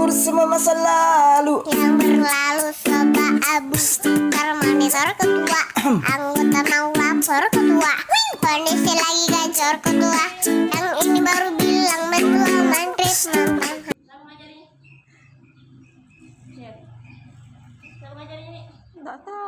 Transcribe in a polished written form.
kabur semua masa lalu yang berlalu soba abu. Termonitor ketua, anggota mau lapor ketua. Kondisi lagi gacor ketua, yang ini baru bilang mentua menteri mantan. Nggak tahu.